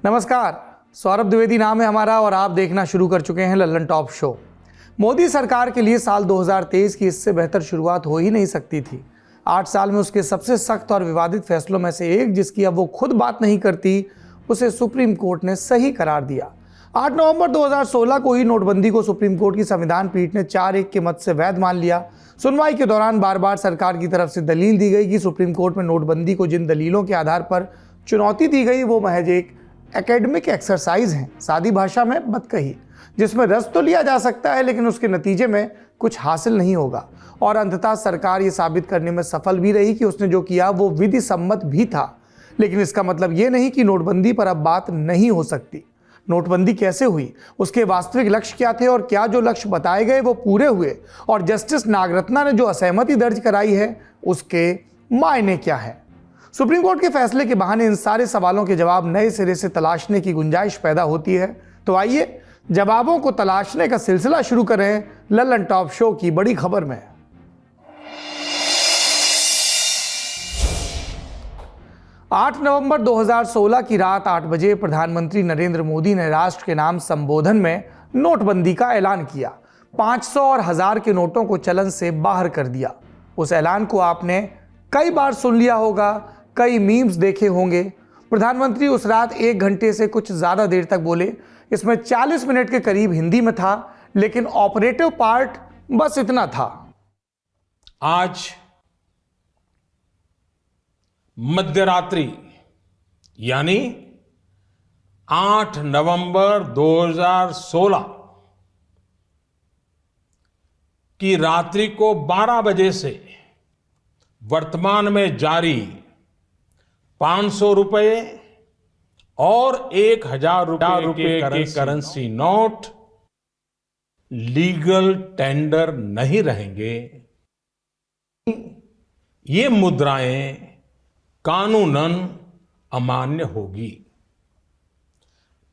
नमस्कार, सौरभ द्विवेदी नाम है हमारा और आप देखना शुरू कर चुके हैं लल्लन टॉप शो। मोदी सरकार के लिए साल 2023 की इससे बेहतर शुरुआत हो ही नहीं सकती थी। 8 साल में उसके सबसे सख्त और विवादित फैसलों में से एक, जिसकी अब वो खुद बात नहीं करती, उसे सुप्रीम कोर्ट ने सही करार दिया। 8 नवंबर 2016 को ही नोटबंदी को सुप्रीम कोर्ट की संविधान पीठ ने 4-1 के मत से वैध मान लिया। सुनवाई के दौरान बार बार सरकार की तरफ से दलील दी गई कि सुप्रीम कोर्ट में नोटबंदी को जिन दलीलों के आधार पर चुनौती दी गई वो महज एक एकेडमिक एक्सरसाइज है, सादी भाषा में मत कही, जिसमें रस तो लिया जा सकता है लेकिन उसके नतीजे में कुछ हासिल नहीं होगा। और अंततः सरकार ये साबित करने में सफल भी रही कि उसने जो किया वो विधि सम्मत भी था। लेकिन इसका मतलब ये नहीं कि नोटबंदी पर अब बात नहीं हो सकती। नोटबंदी कैसे हुई, उसके वास्तविक लक्ष्य क्या थे और क्या जो लक्ष्य बताए गए वो पूरे हुए, और जस्टिस नागरत्ना ने जो असहमति दर्ज कराई है उसके मायने क्या है। सुप्रीम कोर्ट के फैसले के बहाने इन सारे सवालों के जवाब नए सिरे से तलाशने की गुंजाइश पैदा होती है। तो आइए जवाबों को तलाशने का सिलसिला शुरू करें लल्लन टॉप शो की बड़ी खबर में। आठ नवंबर 2016 की रात 8 बजे प्रधानमंत्री नरेंद्र मोदी ने राष्ट्र के नाम संबोधन में नोटबंदी का ऐलान किया। 500 और 1000 के नोटों को चलन से बाहर कर दिया। उस ऐलान को आपने कई बार सुन लिया होगा, कई मीम्स देखे होंगे। प्रधानमंत्री उस रात 1 घंटे से कुछ ज्यादा देर तक बोले। इसमें 40 मिनट के करीब हिंदी में था, लेकिन ऑपरेटिव पार्ट बस इतना था। आज मध्यरात्रि यानी 8 नवंबर 2016 की रात्रि को 12 बजे से वर्तमान में जारी 500 रुपए और 1000 रुपए के करेंसी नोट लीगल टेंडर नहीं रहेंगे। ये मुद्राएं कानूनन अमान्य होगी।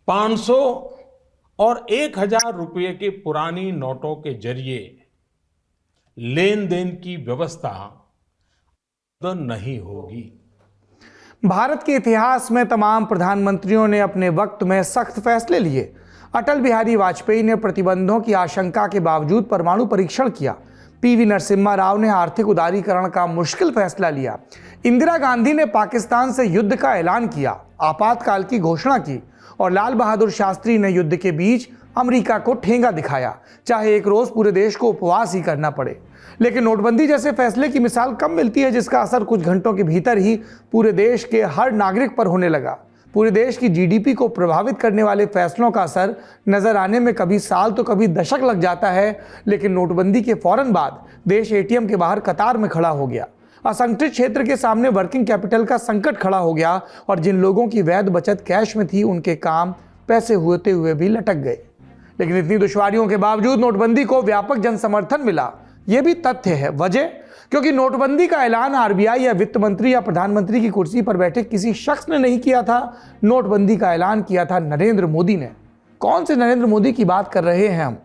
500 और 1000 रुपए के पुरानी नोटों के जरिए लेन देन की व्यवस्था नहीं होगी। भारत के इतिहास में तमाम प्रधानमंत्रियों ने अपने वक्त में सख्त फैसले लिए। अटल बिहारी वाजपेयी ने प्रतिबंधों की आशंका के बावजूद परमाणु परीक्षण किया। पीवी नरसिम्हा राव ने आर्थिक उदारीकरण का मुश्किल फैसला लिया। इंदिरा गांधी ने पाकिस्तान से युद्ध का ऐलान किया, आपातकाल की घोषणा की, और लाल बहादुर शास्त्री ने युद्ध के बीच अमेरिका को ठेंगा दिखाया, चाहे एक रोज पूरे देश को उपवास ही करना पड़े। लेकिन नोटबंदी जैसे फैसले की मिसाल कम मिलती है जिसका असर कुछ घंटों के भीतर ही पूरे देश के हर नागरिक पर होने लगा। पूरे देश की जीडीपी को प्रभावित करने वाले फैसलों का असर नजर आने में कभी साल तो कभी दशक लग जाता है, लेकिन नोटबंदी के फौरन बाद देश एटीएम के बाहर कतार में खड़ा हो गया। असंगठित क्षेत्र के सामने वर्किंग कैपिटल का संकट खड़ा हो गया, और जिन लोगों की वैध बचत कैश में थी उनके काम पैसे होते हुए भी लटक गए। लेकिन इतनी दुश्वारियों के बावजूद नोटबंदी को व्यापक जन समर्थन मिला। यह भी तथ्य है। वजह, क्योंकि नोटबंदी का ऐलान आरबीआई या वित्त मंत्री या प्रधानमंत्री की कुर्सी पर बैठे किसी शख्स ने नहीं किया था। नोटबंदी का ऐलान किया था नरेंद्र मोदी ने। कौन से नरेंद्र मोदी की बात कर रहे हैं हम?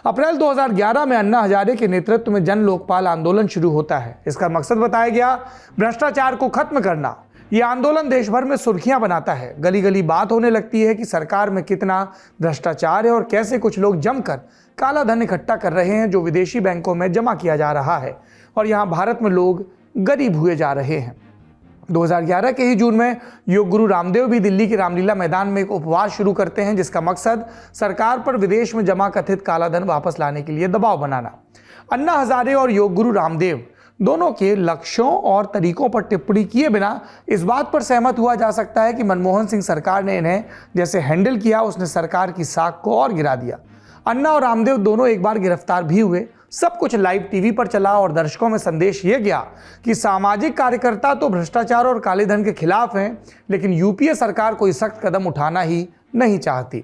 अप्रैल 2011 में अन्ना हजारे के नेतृत्व में जन लोकपाल आंदोलन शुरू होता है। इसका मकसद बताया गया, भ्रष्टाचार को खत्म करना। यह आंदोलन देश भर में सुर्खियां बनाता है। गली गली बात होने लगती है कि सरकार में कितना भ्रष्टाचार है और कैसे कुछ लोग जमकर काला धन इकट्ठा कर रहे हैं जो विदेशी बैंकों में जमा किया जा रहा है, और यहां भारत में लोग गरीब हुए जा रहे हैं। 2011 के ही जून में योग गुरु रामदेव भी दिल्ली के रामलीला मैदान में एक उपवास शुरू करते हैं, जिसका मकसद सरकार पर विदेश में जमा कथित काला धन वापस लाने के लिए दबाव बनाना। अन्ना हजारे और योग गुरु रामदेव दोनों के लक्ष्यों और तरीकों पर टिप्पणी किए बिना इस बात पर सहमत हुआ जा सकता है कि मनमोहन सिंह सरकार ने इन्हें जैसे हैंडल किया, उसने सरकार की साख को और गिरा दिया। अन्ना और रामदेव दोनों एक बार गिरफ्तार भी हुए। सब कुछ लाइव टीवी पर चला और दर्शकों में संदेश यह गया कि सामाजिक कार्यकर्ता तो भ्रष्टाचार और काले धन के खिलाफ हैं, लेकिन यूपीए सरकार कोई सख्त कदम उठाना ही नहीं चाहती।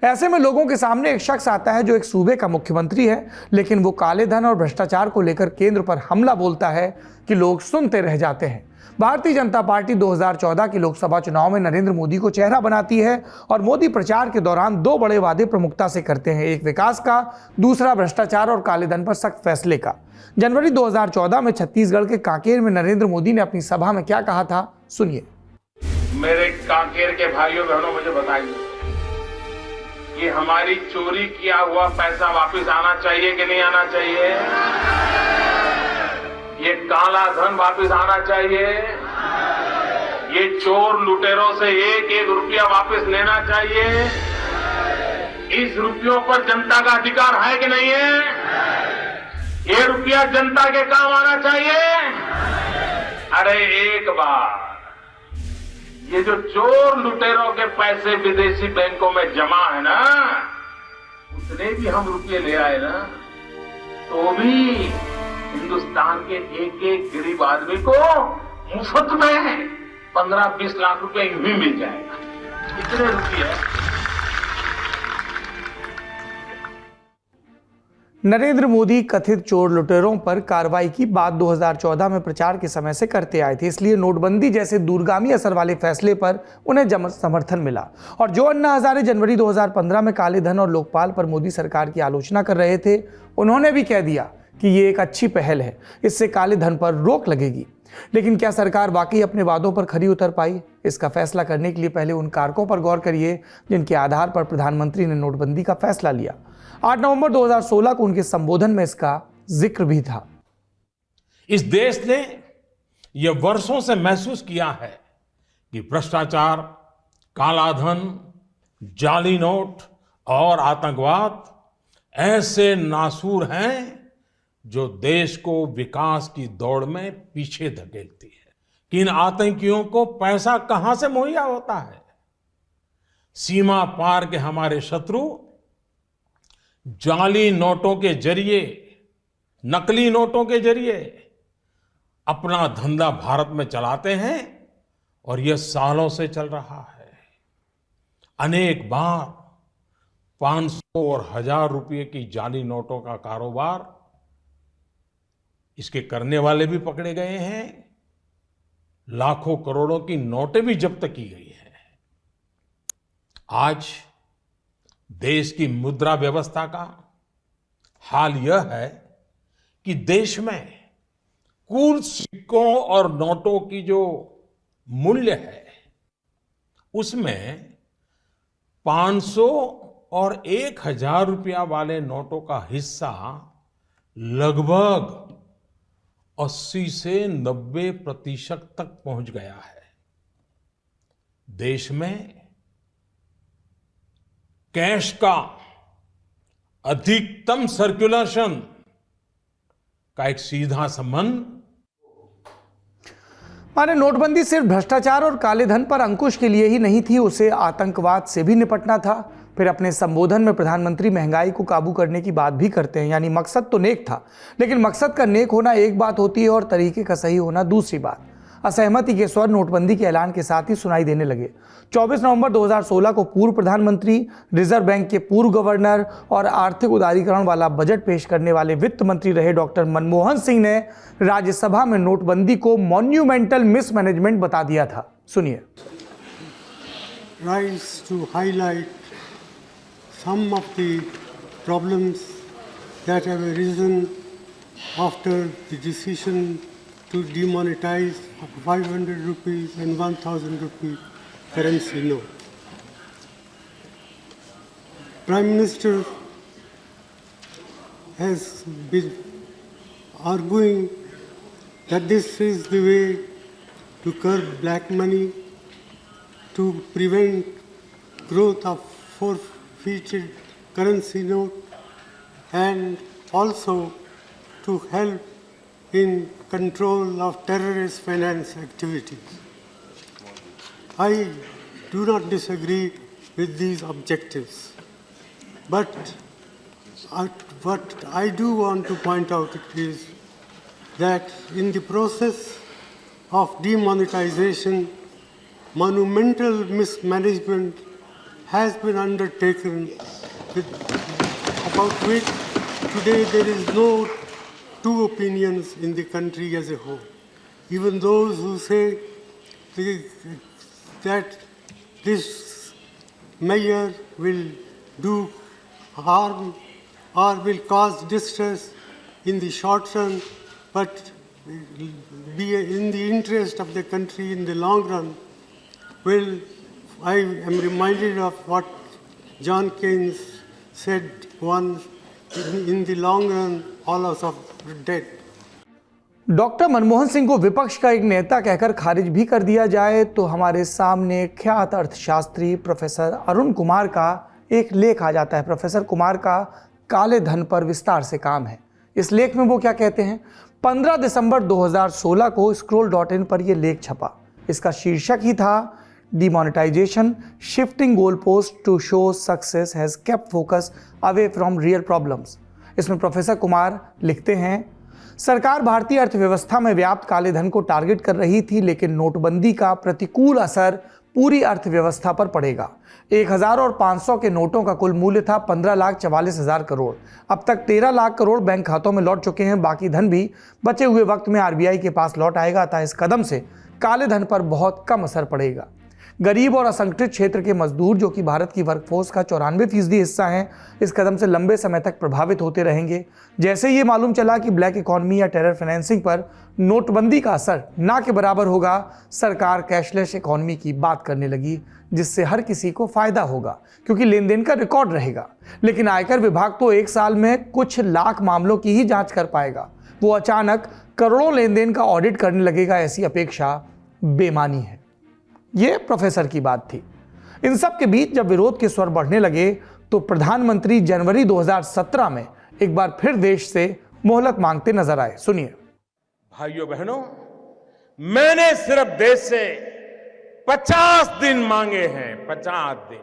ऐसे में लोगों के सामने एक शख्स आता है जो एक सूबे का मुख्यमंत्री है, लेकिन वो काले धन और भ्रष्टाचार को लेकर केंद्र पर हमला बोलता है कि लोग सुनते रह जाते हैं। भारतीय जनता पार्टी 2014 के लोकसभा चुनाव में नरेंद्र मोदी को चेहरा बनाती है, और मोदी प्रचार के दौरान 2 बड़े वादे प्रमुखता से करते हैं, एक विकास का, दूसरा भ्रष्टाचार और काले धन पर सख्त फैसले का। जनवरी 2014 में छत्तीसगढ़ के कांकेर में नरेंद्र मोदी ने अपनी सभा में क्या कहा था, सुनिए। मेरे कांकेर के भाइयों बहनों मुझे बताइए कि हमारी चोरी किया हुआ पैसा वापस आना चाहिए कि नहीं आना चाहिए? ये काला धन वापस आना चाहिए? ये चोर लुटेरों से एक एक रुपया वापस लेना चाहिए? इस रुपयों पर जनता का अधिकार है कि नहीं है? ये रुपया जनता के काम आना चाहिए? अरे एक बार ये जो चोर लुटेरों के पैसे विदेशी बैंकों में जमा है ना, उतने भी हम रुपये ले आए ना, तो भी हिंदुस्तान के एक एक गरीब आदमी को मुफ्त में 15-20 लाख रुपए यूं ही मिल जाएगा। इतने रुपये। नरेंद्र मोदी कथित चोर लुटेरों पर कार्रवाई की बात 2014 में प्रचार के समय से करते आए थे, इसलिए नोटबंदी जैसे दूरगामी असर वाले फैसले पर उन्हें समर्थन मिला। और जो अन्ना हजारे जनवरी 2015 में काले धन और लोकपाल पर मोदी सरकार की आलोचना कर रहे थे, उन्होंने भी कह दिया कि ये एक अच्छी पहल है, इससे काले धन पर रोक लगेगी। लेकिन क्या सरकार वाकई अपने वादों पर खरी उतर पाई? इसका फैसला करने के लिए पहले उन कारकों पर गौर करिए जिनके आधार पर प्रधानमंत्री ने नोटबंदी का फैसला लिया। 8 नवंबर 2016 को उनके संबोधन में इसका जिक्र भी था। इस देश ने यह वर्षों से महसूस किया है कि भ्रष्टाचार, कालाधन, जाली नोट और आतंकवाद ऐसे नासूर हैं जो देश को विकास की दौड़ में पीछे धकेलती है। कि इन आतंकियों को पैसा कहां से मुहैया होता है? सीमा पार के हमारे शत्रु जाली नोटों के जरिए, नकली नोटों के जरिए अपना धंधा भारत में चलाते हैं और यह सालों से चल रहा है। अनेक बार 500 और 1000 रुपये की जाली नोटों का कारोबार इसके करने वाले भी पकड़े गए हैं, लाखों करोड़ों की नोटें भी जब्त की गई हैं। आज देश की मुद्रा व्यवस्था का हाल यह है कि देश में कुल सिक्कों और नोटों की जो मूल्य है उसमें 500 और 1000 रुपया वाले नोटों का हिस्सा लगभग 80 से 90% तक पहुंच गया है। देश में कैश का अधिकतम सर्कुलेशन का एक सीधा संबंध। माने नोटबंदी सिर्फ भ्रष्टाचार और काले धन पर अंकुश के लिए ही नहीं थी, उसे आतंकवाद से भी निपटना था। फिर अपने संबोधन में प्रधानमंत्री महंगाई को काबू करने की बात भी करते हैं, यानी मकसद तो नेक था, लेकिन मकसद का नेक होना एक बात होती है और तरीके का सही होना दूसरी बात। असहमति के स्वर नोटबंदी के ऐलान के साथ ही सुनाई देने लगे। 24 नवंबर 2016 को पूर्व प्रधानमंत्री, रिजर्व बैंक के पूर्व गवर्नर और आर्थिक उदारीकरण वाला बजट पेश करने वाले वित्त मंत्री रहे डॉक्टर मनमोहन सिंह ने राज्यसभा में नोटबंदी को मॉन्यूमेंटल मिसमैनेजमेंट बता दिया था। सुनिए। Rise to highlight some of the problems that have arisen after the decision to demonetize 500 rupees and 1000 rupee currency note. Prime Minister has been arguing that this is the way to curb black money, to prevent growth of forfeited currency note, and also to help in control of terrorist finance activities. I do not disagree with these objectives, but what I do want to point out is that in the process of demonetization, monumental mismanagement has been undertaken, about which today there is no two opinions in the country as a whole. Even those who say that this measure will do harm or will cause distress in the short run, but be in the interest of the country in the long run, Well, I am reminded of what John Keynes said once, in the long run, all of us are dead. Doctor Manmohan Singh को विपक्ष का एक नेता कहकर खारिज भी कर दिया जाए तो हमारे सामने ख्यात अर्थशास्त्री प्रोफेसर अरुण कुमार का एक लेख आ जाता है। प्रोफेसर कुमार का काले धन पर विस्तार से काम है। इस लेख में वो क्या कहते हैं? 15 दिसंबर 2016 को scroll.in पर यह लेख छपा। इसका शीर्षक ही था demonetisation shifting goal post to show success has kept focus away from real problems. इसमें प्रोफेसर कुमार लिखते हैं, सरकार भारतीय अर्थव्यवस्था में व्याप्त काले धन को टारगेट कर रही थी, लेकिन नोटबंदी का प्रतिकूल असर पूरी अर्थव्यवस्था पर पड़ेगा। 1000 और 500 के नोटों का कुल मूल्य था 15,44,000 करोड़। अब तक 13 लाख करोड़ बैंक खातों में लौट चुके हैं। बाकी धन भी बचे हुए वक्त में आरबीआई के पास लौट आएगा। अतः इस कदम से काले धन पर बहुत कम असर पड़ेगा। गरीब और असंगठित क्षेत्र के मजदूर, जो कि भारत की वर्कफोर्स का 94% हिस्सा हैं, इस कदम से लंबे समय तक प्रभावित होते रहेंगे। जैसे ये मालूम चला कि ब्लैक इकोनॉमी या टेरर फाइनेंसिंग पर नोटबंदी का असर ना के बराबर होगा, सरकार कैशलेस इकोनॉमी की बात करने लगी, जिससे हर किसी को फायदा होगा क्योंकि लेन देन का रिकॉर्ड रहेगा। लेकिन आयकर विभाग तो एक साल में कुछ लाख मामलों की ही जांच कर पाएगा। वो अचानक करोड़ों लेन देन का ऑडिट करने लगेगा, ऐसी अपेक्षा बेमानी है। ये प्रोफेसर की बात थी। इन सब के बीच जब विरोध के स्वर बढ़ने लगे तो प्रधानमंत्री जनवरी 2017 में एक बार फिर देश से मोहलत मांगते नजर आए। सुनिए। भाइयों बहनों, मैंने सिर्फ देश से 50 दिन मांगे हैं। 50 दिन।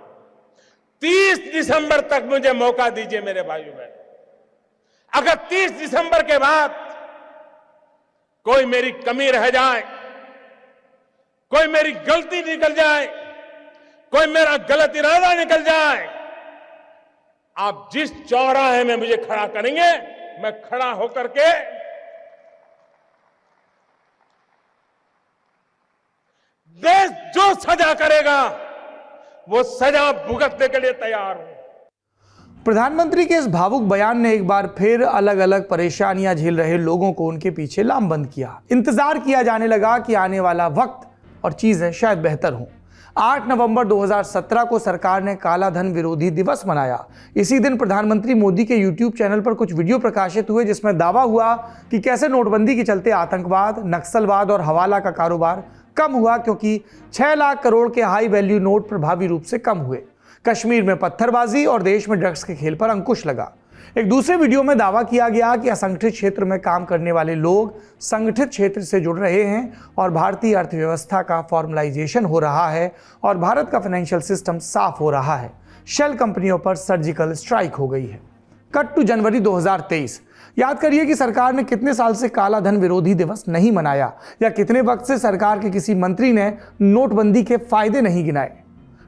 30 दिसंबर तक मुझे मौका दीजिए मेरे भाइयों बहनों। अगर 30 दिसंबर के बाद कोई मेरी कमी रह जाए, कोई मेरी गलती निकल जाए, कोई मेरा गलत इरादा निकल जाए, आप जिस चौराहे में मुझे खड़ा करेंगे, मैं खड़ा होकर के देश जो सजा करेगा वो सजा भुगतने के लिए तैयार हूं। प्रधानमंत्री के इस भावुक बयान ने एक बार फिर अलग अलग परेशानियां झेल रहे लोगों को उनके पीछे लामबंद किया। इंतजार किया जाने लगा कि आने वाला वक्त और चीजें शायद बेहतर हों। 8 नवंबर 2017 को सरकार ने काला धन विरोधी दिवस मनाया। इसी दिन प्रधानमंत्री मोदी के YouTube चैनल पर कुछ वीडियो प्रकाशित हुए जिसमें दावा हुआ कि कैसे नोटबंदी के चलते आतंकवाद, नक्सलवाद और हवाला का कारोबार कम हुआ, क्योंकि 6 लाख करोड़ के हाई वैल्यू नोट प्रभावी रूप से कम हुए। कश्मीर में पत्थरबाजी और देश में ड्रग्स के खेल पर अंकुश लगा। एक दूसरे वीडियो में दावा किया गया कि असंगठित क्षेत्र में काम करने वाले लोग संगठित क्षेत्र से जुड़ रहे हैं और भारतीय अर्थव्यवस्था का फॉर्मलाइजेशन हो रहा है और भारत का फाइनेंशियल सिस्टम साफ हो रहा है। शेल कंपनियों पर सर्जिकल स्ट्राइक हो गई है। कट टू जनवरी 2023। याद करिए कि सरकार ने कितने साल से काला धन विरोधी दिवस नहीं मनाया, या कितने वक्त से सरकार के किसी मंत्री ने नोटबंदी के फायदे नहीं गिनाए।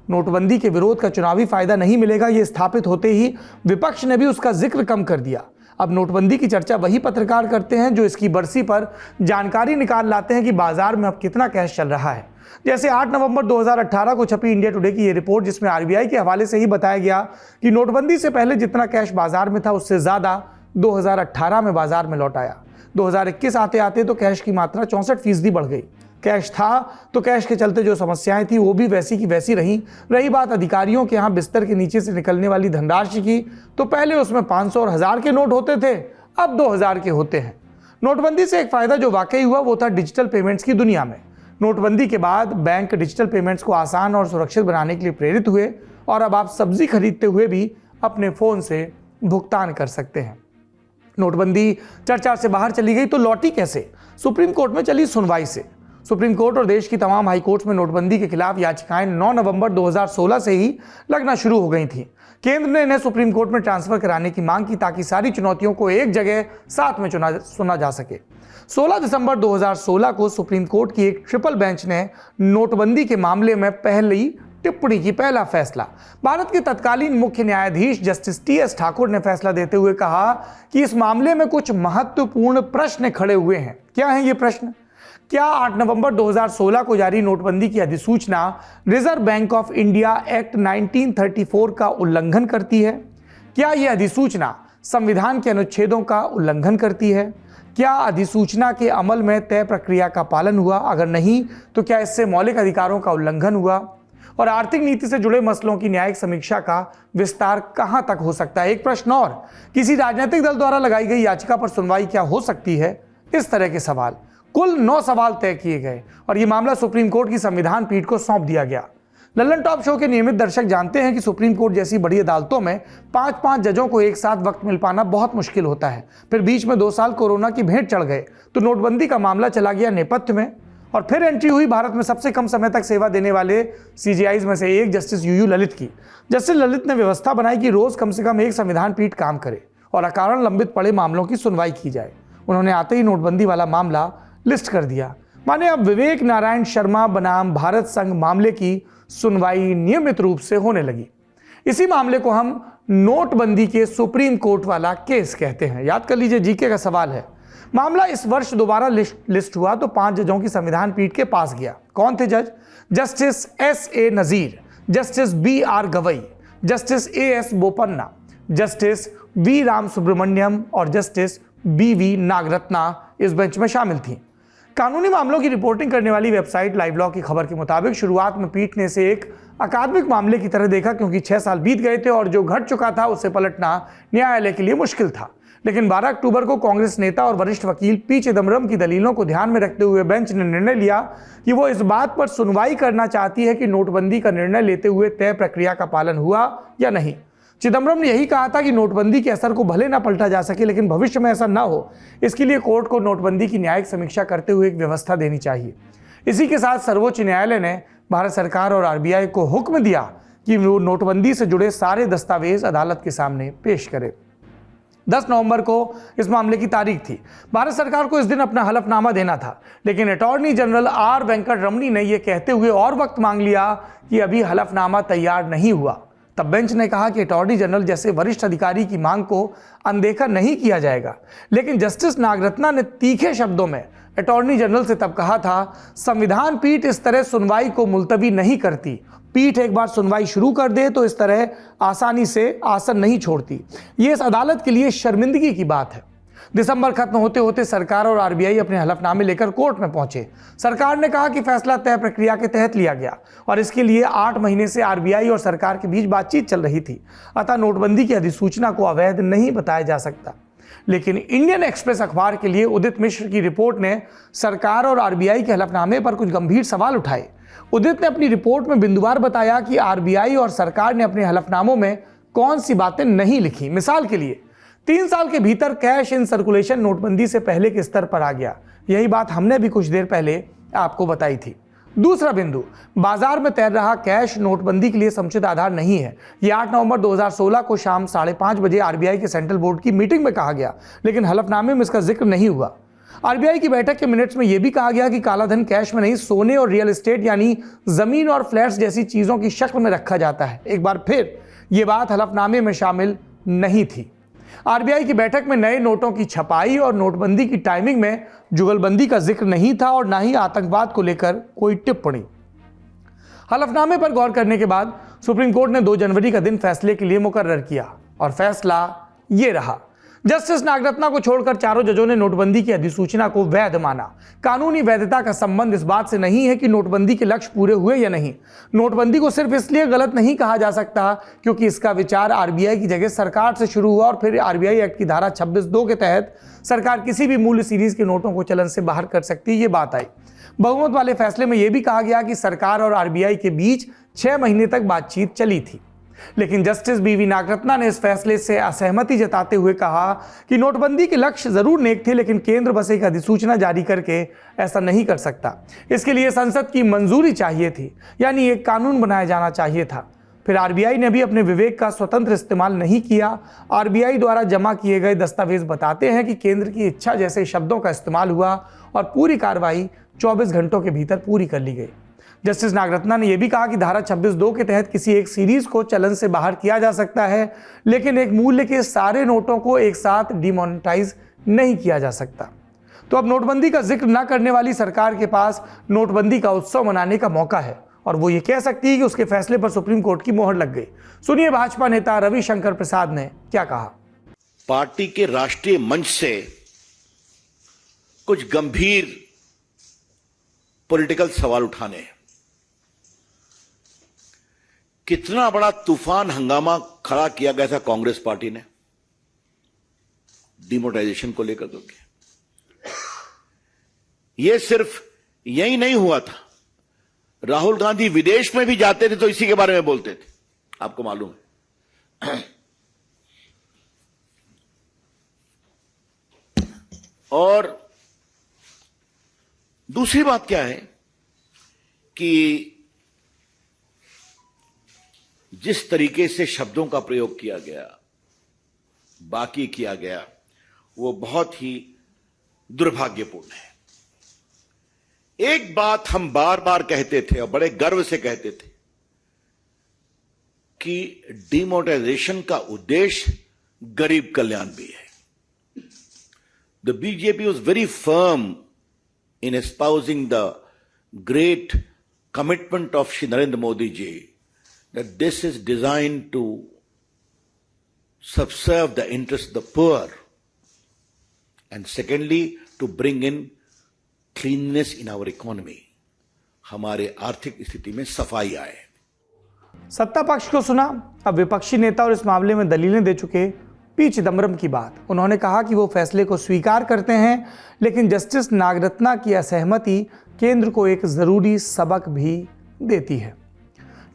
नोटबंदी के विरोध का चुनावी फायदा नहीं मिलेगा, ये स्थापित होते ही विपक्ष ने भी उसका जिक्र कम कर दिया। अब नोटबंदी की चर्चा वही पत्रकार करते हैं जो इसकी बरसी पर जानकारी निकाल लाते हैं कि बाजार में अब कितना कैश चल रहा है। जैसे 8 नवंबर 2018 को छपी इंडिया टुडे की ये रिपोर्ट, जिसमें आरबीआई के हवाले से ही बताया गया कि नोटबंदी से पहले जितना कैश बाजार में था उससे ज्यादा 2018 में बाजार में लौट आया। 2021 आते आते तो कैश की मात्रा 64% बढ़ गई। कैश था तो कैश के चलते जो समस्याएं थी वो भी वैसी की वैसी रही बात अधिकारियों के यहाँ बिस्तर के नीचे से निकलने वाली धनराशि की, तो पहले उसमें 500 और 1000 के नोट होते थे, अब 2000 के होते हैं। नोटबंदी से एक फायदा जो वाकई हुआ वो था डिजिटल पेमेंट्स की दुनिया में। नोटबंदी के बाद बैंक डिजिटल पेमेंट्स को आसान और सुरक्षित बनाने के लिए प्रेरित हुए और अब आप सब्जी खरीदते हुए भी अपने फोन से भुगतान कर सकते हैं। नोटबंदी चर्चा से बाहर चली गई तो लौटी कैसे? सुप्रीम कोर्ट में चली सुनवाई से। सुप्रीम कोर्ट और देश की तमाम हाई कोर्ट्स में नोटबंदी के खिलाफ याचिकाएं 9 नवंबर 2016 से ही लगना शुरू हो गई थीं। केंद्र ने इन्हें सुप्रीम कोर्ट में ट्रांसफर कराने की मांग की ताकि सारी चुनौतियों को एक जगह साथ में सुना जा सके। 16 दिसंबर 2016 को सुप्रीम कोर्ट की एक ट्रिपल बेंच ने नोटबंदी के मामले में पहली टिप्पणी की पहला फैसला। भारत के तत्कालीन मुख्य न्यायाधीश जस्टिस टीएस ठाकुर ने फैसला देते हुए कहा कि इस मामले में कुछ महत्वपूर्ण प्रश्न खड़े हुए हैं। क्या है ये प्रश्न? क्या 8 नवंबर 2016 को जारी नोटबंदी की अधिसूचना reserve bank of India act 1934 का उल्लंघन करती है? क्या यह अधिसूचना संविधान के अनुच्छेदों का उल्लंघन करती है? क्या अधिसूचना के अमल में तय प्रक्रिया का पालन हुआ? अगर नहीं तो क्या इससे मौलिक अधिकारों का उल्लंघन हुआ? और आर्थिक नीति से जुड़े मसलों की न्यायिक समीक्षा का विस्तार कहां तक हो सकता है? एक प्रश्न और, किसी राजनीतिक दल द्वारा लगाई गई याचिका पर सुनवाई क्या हो सकती है? इस तरह के सवाल, कुल 9 सवाल तय किए गए और यह मामला सुप्रीम कोर्ट की संविधान पीठ को सौंप दिया गया। लल्लन टॉप शो के नियमित दर्शक जानते हैं कि सुप्रीम कोर्ट जैसी बड़ी अदालतों में 5-5 जजों को एक साथ वक्त मिल पाना बहुत मुश्किल होता है। फिर बीच में 2 साल कोरोना की भेंट चढ़ गए तो नोटबंदी का मामला चला गया नेपथ्य में और फिर एंट्री हुई भारत में सबसे कम समय तक सेवा देने वाले सीजेआईज में से एक जस्टिस यूयू ललित की। जस्टिस ललित ने व्यवस्था बनाई कि रोज कम से कम एक संविधान पीठ काम करे और अकारण लंबित पड़े मामलों की सुनवाई की जाए। उन्होंने आते ही नोटबंदी वाला मामला लिस्ट कर दिया। माने अब विवेक नारायण शर्मा बनाम भारत संघ मामले की सुनवाई नियमित रूप से होने लगी। इसी मामले को हम नोटबंदी के सुप्रीम कोर्ट वाला केस कहते हैं। याद कर लीजिए, जीके का सवाल है। मामला इस वर्ष दोबारा लिस्ट हुआ तो 5 जजों की संविधान पीठ के पास गया। कौन थे जज? Justice S.A. Nazeer, justice B.R. Gavai, justice A.S. Bopanna, justice V. Ramasubramanian और जस्टिस B.V. नागरत्ना इस बेंच में शामिल थी। कानूनी मामलों की रिपोर्टिंग करने वाली वेबसाइट लाइव लॉ की खबर के मुताबिक शुरुआत में पीठ ने इसे एक अकादमिक मामले की तरह देखा क्योंकि 6 साल बीत गए थे और जो घट चुका था उसे पलटना न्यायालय के लिए मुश्किल था। लेकिन 12 अक्टूबर को कांग्रेस नेता और वरिष्ठ वकील पी चिदम्बरम की दलीलों को ध्यान में रखते हुए बेंच ने निर्णय लिया कि वो इस बात पर सुनवाई करना चाहती है कि नोटबंदी का निर्णय लेते हुए तय प्रक्रिया का पालन हुआ या नहीं। चिदम्बरम ने यही कहा था कि नोटबंदी के असर को भले ना पलटा जा सके लेकिन भविष्य में ऐसा ना हो, इसके लिए कोर्ट को नोटबंदी की न्यायिक समीक्षा करते हुए एक व्यवस्था देनी चाहिए। इसी के साथ सर्वोच्च न्यायालय ने भारत सरकार और आरबीआई को हुक्म दिया कि वो नोटबंदी से जुड़े सारे दस्तावेज अदालत के सामने पेश करे। 10 नवंबर को इस मामले की तारीख थी। भारत सरकार को इस दिन अपना हलफनामा देना था, लेकिन अटॉर्नी जनरल आर वेंकट रमणी ने यह कहते हुए और वक्त मांग लिया कि अभी हलफनामा तैयार नहीं हुआ। तब बेंच ने कहा कि अटॉर्नी जनरल जैसे वरिष्ठ अधिकारी की मांग को अनदेखा नहीं किया जाएगा। लेकिन जस्टिस नागरत्ना ने तीखे शब्दों में अटॉर्नी जनरल से तब कहा था, संविधान पीठ इस तरह सुनवाई को मुलतवी नहीं करती। पीठ एक बार सुनवाई शुरू कर दे तो इस तरह आसानी से आसन नहीं छोड़ती। ये इस अदालत के लिए शर्मिंदगी की बात है। दिसंबर खत्म होते होते सरकार और आरबीआई अपने हलफनामे लेकर कोर्ट में पहुंचे। सरकार ने कहा कि फैसला तय प्रक्रिया के तहत लिया गया और इसके लिए 8 महीने से आरबीआई और सरकार के बीच बातचीत चल रही थी। अतः नोटबंदी की अधिसूचना को अवैध नहीं बताया जा सकता। लेकिन इंडियन एक्सप्रेस अखबार के लिए उदित मिश्र की रिपोर्ट ने सरकार और आरबीआई के हलफनामे पर कुछ गंभीर सवाल उठाए। उदित ने अपनी रिपोर्ट में बिंदुवार बताया कि आरबीआई और सरकार ने अपने हलफनामों में कौन सी बातें नहीं लिखी। मिसाल के लिए 3 साल के भीतर कैश इन सर्कुलेशन नोटबंदी से पहले के स्तर पर आ गया। यही बात हमने भी कुछ देर पहले आपको बताई थी। दूसरा बिंदु, बाजार में तैर रहा कैश नोटबंदी के लिए समुचित आधार नहीं है। ये 8 नवंबर 2016 को शाम 5:30 बजे आरबीआई के सेंट्रल बोर्ड की मीटिंग में कहा गया, लेकिन हलफनामे में इसका जिक्र नहीं हुआ। आरबीआई की बैठक के मिनट्स में यह भी कहा गया कि कालाधन कैश में नहीं, सोने और रियल एस्टेट यानी जमीन और फ्लैट्स जैसी चीजों की शक्ल में रखा जाता है। एक बार फिर यह बात हलफनामे में शामिल नहीं थी। आरबीआई की बैठक में नए नोटों की छपाई और नोटबंदी की टाइमिंग में जुगलबंदी का जिक्र नहीं था और ना ही आतंकवाद को लेकर कोई टिप्पणी। हलफनामे पर गौर करने के बाद सुप्रीम कोर्ट ने 2 जनवरी का दिन फैसले के लिए मुकर्रर किया और फैसला ये रहा। जस्टिस नागरत्ना को छोड़कर चारों जजों ने नोटबंदी की अधिसूचना को वैध माना। कानूनी वैधता का संबंध इस बात से नहीं है कि नोटबंदी के लक्ष्य पूरे हुए या नहीं। नोटबंदी को सिर्फ इसलिए गलत नहीं कहा जा सकता क्योंकि इसका विचार आरबीआई की जगह सरकार से शुरू हुआ और फिर आरबीआई एक्ट की धारा 26(2) के तहत सरकार किसी भी मूल्य सीरीज के नोटों को चलन से बाहर कर सकती है। ये बात आई। बहुमत वाले फैसले में यह भी कहा गया कि सरकार और आरबीआई के बीच 6 महीने तक बातचीत चली थी। लेकिन जस्टिस बीवी नागरत्ना ने इस फैसले से असहमति जताते हुए कहा कि नोटबंदी के लक्ष्य जरूर नेक थे, लेकिन केंद्र बस एक अधिसूचना जारी करके ऐसा नहीं कर सकता। इसके लिए संसद की मंजूरी चाहिए थी, यानी एक कानून बनाया जाना चाहिए था। फिर आरबीआई ने भी अपने विवेक का स्वतंत्र इस्तेमाल नहीं किया। आरबीआई द्वारा जमा किए गए दस्तावेज बताते हैं कि केंद्र की इच्छा जैसे शब्दों का इस्तेमाल हुआ और पूरी कार्रवाई 24 घंटों के भीतर पूरी कर ली गई। जस्टिस नागरत्ना ने यह भी कहा कि धारा 26(2) के तहत किसी एक सीरीज को चलन से बाहर किया जा सकता है, लेकिन एक मूल्य के सारे नोटों को एक साथ डिमोनेटाइज नहीं किया जा सकता। तो अब नोटबंदी का जिक्र न करने वाली सरकार के पास नोटबंदी का उत्सव मनाने का मौका है और वो ये कह सकती है कि उसके फैसले पर सुप्रीम कोर्ट की मोहर लग गई। सुनिए भाजपा नेता रविशंकर प्रसाद ने क्या कहा। पार्टी के राष्ट्रीय मंच से कुछ गंभीर पॉलिटिकल सवाल उठाने हैं। कितना बड़ा तूफान हंगामा खड़ा किया गया था कांग्रेस पार्टी ने डिमोनेटाइजेशन को लेकर के। यह सिर्फ यही नहीं हुआ था, राहुल गांधी विदेश में भी जाते थे तो इसी के बारे में बोलते थे, आपको मालूम है। और दूसरी बात क्या है कि जिस तरीके से शब्दों का प्रयोग किया गया, बाकी किया गया, वो बहुत ही दुर्भाग्यपूर्ण है। एक बात हम बार बार कहते थे और बड़े गर्व से कहते थे कि डिमोनेटाइजेशन का उद्देश्य गरीब कल्याण भी है। The BJP was very firm in espousing the great commitment of Shri Narendra Modi ji that this is designed to subserve the interests of the poor, and secondly to bring in cleanliness in our economy, हमारे आर्थिक स्थिति में सफाई आए। सत्ता पक्ष को सुना, अब विपक्षी नेता और इस मामले में दलीलें दे चुके पी चिदम्बरम की बात। उन्होंने कहा कि वो फैसले को स्वीकार करते हैं, लेकिन जस्टिस नागरत्ना की असहमति केंद्र को एक जरूरी सबक भी देती है।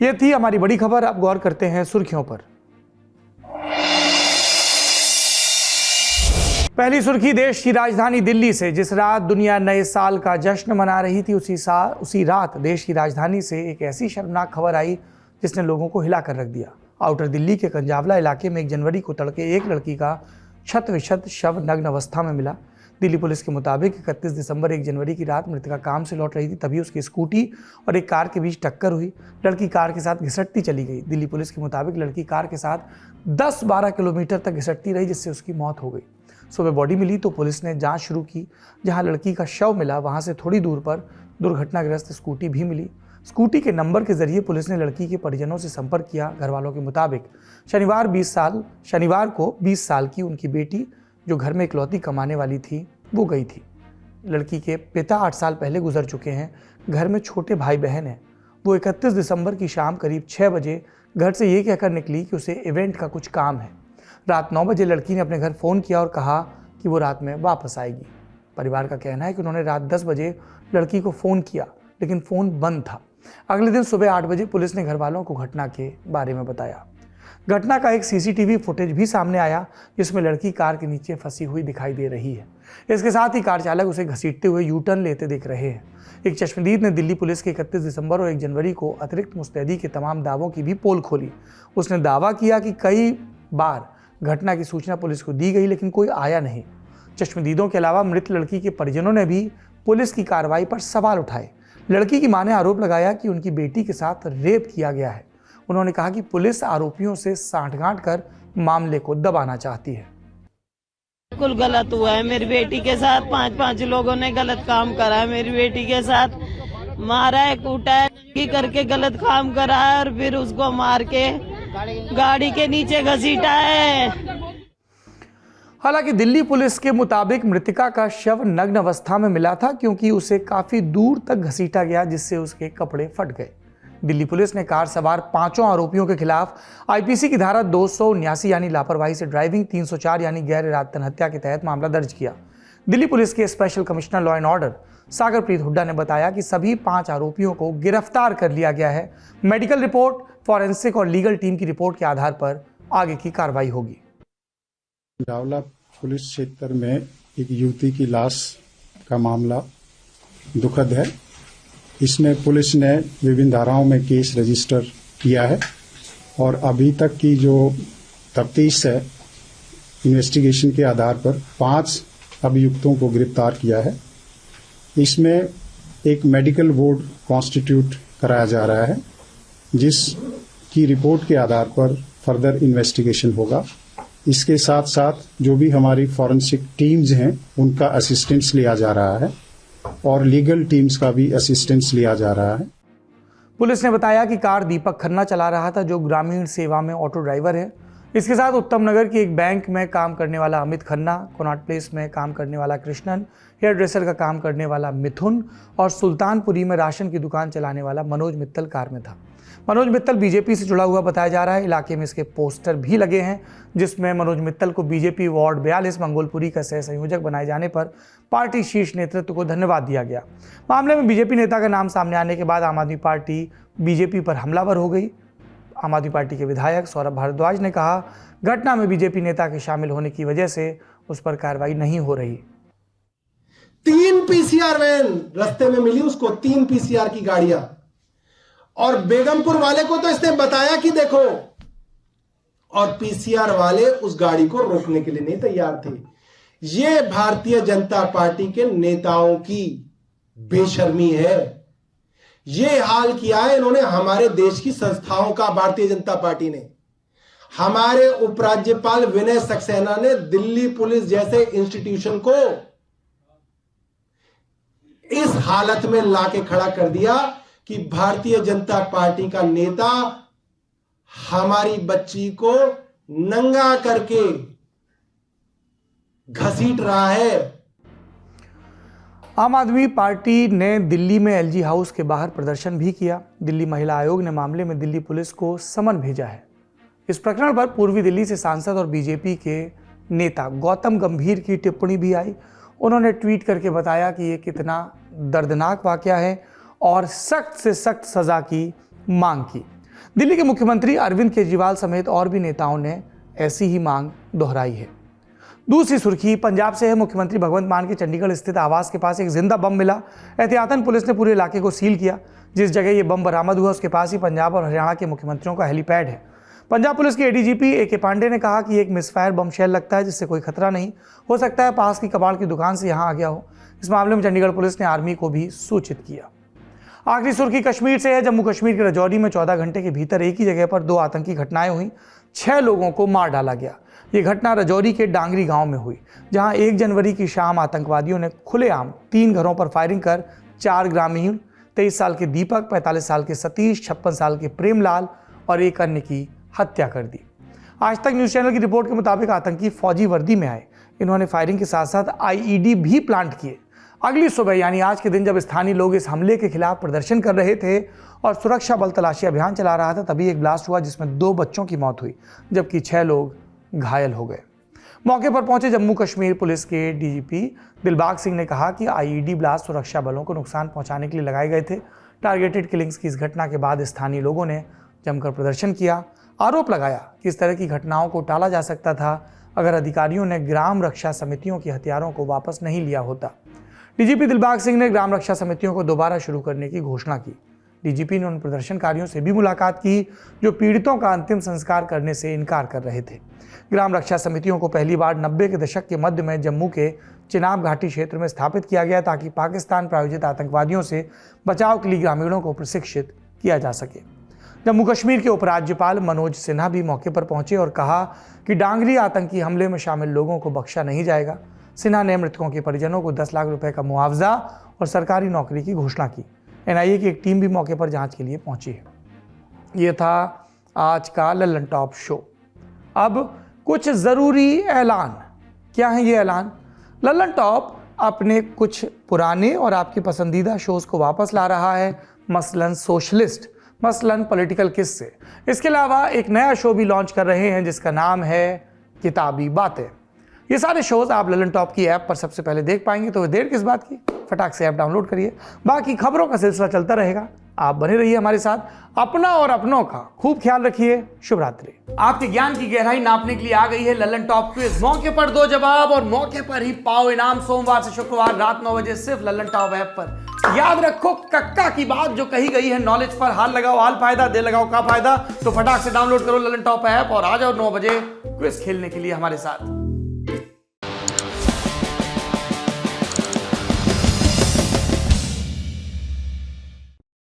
यह थी हमारी बड़ी खबर। अब गौर करते हैं सुर्खियों पर। पहली सुर्खी देश की राजधानी दिल्ली से। जिस रात दुनिया नए साल का जश्न मना रही थी, उसी रात देश की राजधानी से एक ऐसी शर्मनाक खबर आई जिसने लोगों को हिलाकर रख दिया। आउटर दिल्ली के कंजावला इलाके में 1 जनवरी को तड़के एक लड़की का शत विशत शव नग्न अवस्था में मिला। दिल्ली पुलिस के मुताबिक 31 दिसंबर 1 जनवरी की रात मृतका काम से लौट रही थी, तभी उसकी स्कूटी और एक कार के बीच टक्कर हुई। लड़की कार के साथ घिसटती चली गई। दिल्ली पुलिस के मुताबिक लड़की कार के साथ 10-12 किलोमीटर तक घिसटती रही, जिससे उसकी मौत हो गई। सुबह बॉडी मिली तो पुलिस ने जांच शुरू की। जहां लड़की का शव मिला वहां से थोड़ी दूर पर दुर्घटनाग्रस्त स्कूटी भी मिली। स्कूटी के नंबर के जरिए पुलिस ने लड़की के परिजनों से संपर्क किया। घर वालों के मुताबिक शनिवार को 20 साल की उनकी बेटी, जो घर में इकलौती कमाने वाली थी, वो गई थी। लड़की के पिता 8 साल पहले गुजर चुके हैं। घर में छोटे भाई बहन हैं। वो 31 दिसंबर की शाम करीब 6 बजे घर से ये कहकर निकली कि उसे इवेंट का कुछ काम है। रात 9 बजे लड़की ने अपने घर फ़ोन किया और कहा कि वो रात में वापस आएगी। परिवार का कहना है कि उन्होंने रात 10 बजे लड़की को फ़ोन किया, लेकिन फ़ोन बंद था। अगले दिन सुबह 8 बजे पुलिस ने घर वालों को घटना के बारे में बताया। घटना का एक सीसीटीवी फुटेज भी सामने आया, जिसमें लड़की कार के नीचे फंसी हुई दिखाई दे रही है। इसके साथ ही कार चालक उसे घसीटते हुए यू टर्न लेते दिख रहे हैं। एक चश्मदीद ने दिल्ली पुलिस के 31 दिसंबर और 1 जनवरी को अतिरिक्त मुस्तैदी के तमाम दावों की भी पोल खोली। उसने दावा किया कि कई बार घटना की सूचना पुलिस को दी गई, लेकिन कोई आया नहीं। चश्मदीदों के अलावा मृत लड़की के परिजनों ने भी पुलिस की कार्रवाई पर सवाल उठाए। लड़की की मां ने आरोप लगाया कि उनकी बेटी के साथ रेप किया गया है। उन्होंने कहा कि पुलिस आरोपियों से सांठगांठ कर मामले को दबाना चाहती है। बिल्कुल गलत हुआ है। मेरी बेटी के साथ 5 लोगों ने गलत काम करा है। मेरी बेटी के साथ मारा है, कूटा है, करके गलत काम करा है और फिर उसको मार के गाड़ी के नीचे घसीटा है। हालांकि दिल्ली पुलिस के मुताबिक मृतिका का शव नग्न अवस्था में मिला था, क्योंकि उसे काफी दूर तक घसीटा गया, जिससे उसके कपड़े फट गए। दिल्ली पुलिस ने कार सवार 5 आरोपियों के खिलाफ आईपीसी की धारा 279 यानी लापरवाही से ड्राइविंग, 304 यानी गैर इरादतन हत्या के तहत मामला दर्ज किया। दिल्ली पुलिस के special commissioner law and order Sagarpreet Hooda ने बताया कि सभी 5 आरोपियों को गिरफ्तार कर लिया गया है। मेडिकल रिपोर्ट, फॉरेंसिक और लीगल टीम की रिपोर्ट के आधार पर आगे की कार्रवाई होगी। कंजावला पुलिस क्षेत्र में एक युवती की लाश का मामला दुखद है। इसमें पुलिस ने विभिन्न धाराओं में केस रजिस्टर किया है और अभी तक की जो तफ्तीश है, इन्वेस्टिगेशन के आधार पर 5 अभियुक्तों को गिरफ्तार किया है। इसमें एक मेडिकल बोर्ड कॉन्स्टिट्यूट कराया जा रहा है, जिसकी रिपोर्ट के आधार पर फर्दर इन्वेस्टिगेशन होगा। इसके साथ साथ जो भी हमारी फॉरेंसिक टीम्स हैं, उनका असिस्टेंस लिया जा रहा है और लीगल टीम्स का भी असिस्टेंस लिया जा रहा है। पुलिस ने बताया कि कार दीपक खन्ना चला रहा था, जो ग्रामीण सेवा में ऑटो ड्राइवर है। इसके साथ उत्तम नगर की एक बैंक में काम करने वाला अमित खन्ना, कोनाट प्लेस में काम करने वाला कृष्णन, हेयर ड्रेसर का काम करने वाला मिथुन और सुल्तानपुरी में राशन की दुकान चलाने वाला मनोज मित्तल कार में था। मनोज मित्तल बीजेपी से जुड़ा हुआ बताया जा रहा है। इलाके में इसके पोस्टर भी लगे हैं जिसमें मनोज मित्तल को बीजेपी वार्ड 42 मंगोलपुरी का सह संयोजक बनाए जाने पर पार्टी शीर्ष नेतृत्व को धन्यवाद दिया गया। मामले में बीजेपी नेता का नाम सामने आने के बाद आम आदमी पार्टी बीजेपी पर हमलावर हो गई। आम आदमी पार्टी के विधायक सौरभ भारद्वाज ने कहा, घटना में बीजेपी नेता के शामिल होने की वजह से उस पर कार्रवाई नहीं हो रही। 3 पीसीआर वैन रास्ते में मिली उसको, 3 पीसीआर की गाड़ियां, और बेगमपुर वाले को तो इसने बताया कि देखो, और पीसीआर वाले उस गाड़ी को रोकने के लिए नहीं तैयार थे। ये भारतीय जनता पार्टी के नेताओं की बेशर्मी है। ये हाल किया है इन्होंने हमारे देश की संस्थाओं का। भारतीय जनता पार्टी ने, हमारे उपराज्यपाल विनय सक्सेना ने दिल्ली पुलिस जैसे इंस्टीट्यूशन को इस हालत में लाके खड़ा कर दिया कि भारतीय जनता पार्टी का नेता हमारी बच्ची को नंगा करके घसीट रहा है। आम आदमी पार्टी ने दिल्ली में एलजी हाउस के बाहर प्रदर्शन भी किया। दिल्ली महिला आयोग ने मामले में दिल्ली पुलिस को समन भेजा है। इस प्रकरण पर पूर्वी दिल्ली से सांसद और बीजेपी के नेता गौतम गंभीर की टिप्पणी भी आई। उन्होंने ट्वीट करके बताया कि ये कितना दर्दनाक वाकया है और सख्त से सख्त सजा की मांग की। दिल्ली के मुख्यमंत्री अरविंद केजरीवाल समेत और भी नेताओं ने ऐसी ही मांग दोहराई है। दूसरी सुर्खी पंजाब से है। मुख्यमंत्री भगवंत मान के चंडीगढ़ स्थित आवास के पास एक जिंदा बम मिला। एहतियातन पुलिस ने पूरे इलाके को सील किया। जिस जगह ये बम बरामद हुआ उसके पास ही पंजाब और हरियाणा के मुख्यमंत्रियों का हेलीपैड है। पंजाब पुलिस के एडीजीपी ए के पांडे ने कहा कि एक मिसफायर बम शेल लगता है जिससे कोई खतरा नहीं हो सकता है, पास की कबाड़ की दुकान से यहाँ आ गया हो। इस मामले में चंडीगढ़ पुलिस ने आर्मी को भी सूचित किया। आखिरी सुर्खी कश्मीर से है। जम्मू कश्मीर के राजौरी में 14 घंटे के भीतर एक ही जगह पर 2 आतंकी घटनाएं हुई। 6 लोगों को मार डाला गया। ये घटना राजौरी के डांगरी गांव में हुई, जहां 1 जनवरी की शाम आतंकवादियों ने खुलेआम 3 घरों पर फायरिंग कर 4 ग्रामीण, 23 साल के दीपक, 45 साल के सतीश, 56 साल के प्रेमलाल और एक अन्य की हत्या कर दी। आज तक न्यूज़ चैनल की रिपोर्ट के मुताबिक आतंकी फौजी वर्दी में आए। इन्होंने फायरिंग के साथ साथ आईईडी भी प्लांट किए। अगली सुबह यानी आज के दिन जब स्थानीय लोग इस हमले के खिलाफ प्रदर्शन कर रहे थे और सुरक्षा बल तलाशी अभियान चला रहा था, तभी एक ब्लास्ट हुआ जिसमें 2 बच्चों की मौत हुई जबकि 6 लोग घायल हो गए। मौके पर पहुंचे जम्मू कश्मीर पुलिस के डीजीपी दिलबाग सिंह ने कहा कि आईईडी ब्लास्ट सुरक्षा बलों को नुकसान पहुंचाने के लिए लगाए गए थे। टारगेटेड किलिंग्स की इस घटना के बाद स्थानीय लोगों ने जमकर प्रदर्शन किया। आरोप लगाया कि इस तरह की घटनाओं को टाला जा सकता था अगर अधिकारियों ने ग्राम रक्षा समितियों के हथियारों को वापस नहीं लिया होता। डीजीपी दिलबाग सिंह ने ग्राम रक्षा समितियों को दोबारा शुरू करने की घोषणा की। डीजीपी ने उन प्रदर्शनकारियों से भी मुलाकात की जो पीड़ितों का अंतिम संस्कार करने से इनकार कर रहे थे। ग्राम रक्षा समितियों को पहली बार 90 के दशक के मध्य में जम्मू के चिनाब घाटी क्षेत्र में स्थापित किया गया ताकि पाकिस्तान प्रायोजित आतंकवादियों से बचाव के लिए ग्रामीणों को प्रशिक्षित किया जा सके। जम्मू कश्मीर के उपराज्यपाल मनोज सिन्हा भी मौके पर पहुंचे और कहा कि डांगरी आतंकी हमले में शामिल लोगों को बख्शा नहीं जाएगा। सिन्हा ने मृतकों के परिजनों को 10 लाख रुपए का मुआवजा और सरकारी नौकरी की घोषणा की। एनआईए की एक टीम भी मौके पर जांच के लिए पहुंची है। ये था आज का लल्लन टॉप शो। अब कुछ ज़रूरी ऐलान। क्या है ये ऐलान? लल्लन टॉप अपने कुछ पुराने और आपके पसंदीदा शोज़ को वापस ला रहा है, मसलन सोशलिस्ट, मसलन पॉलिटिकल किस्से। इसके अलावा एक नया शो भी लॉन्च कर रहे हैं जिसका नाम है किताबी बातें। ये सारे शोज आप लल्लन टॉप की ऐप पर सबसे पहले देख पाएंगे, तो देर किस बात की, फटाक से ऐप डाउनलोड करिए। बाकी खबरों का सिलसिला चलता रहेगा, आप बने रहिए हमारे साथ। अपना और अपनों का खूब ख्याल रखिए। शुभ रात्रि। आपके ज्ञान की गहराई नापने के लिए आ गई है लल्लन टॉप क्विज। मौके पर 2 जवाब और मौके पर ही पाओ इनाम। सोमवार से शुक्रवार रात 9 बजे सिर्फ लल्लन टॉप ऐप पर। याद रखो कक्का की बात जो कही गई है नॉलेज पर हाल लगाओ हाल फायदा, दे लगाओ का फायदा। तो फटाक से डाउनलोड करो लल्लन टॉप ऐप और आ जाओ 9 बजे क्विज खेलने के लिए हमारे साथ।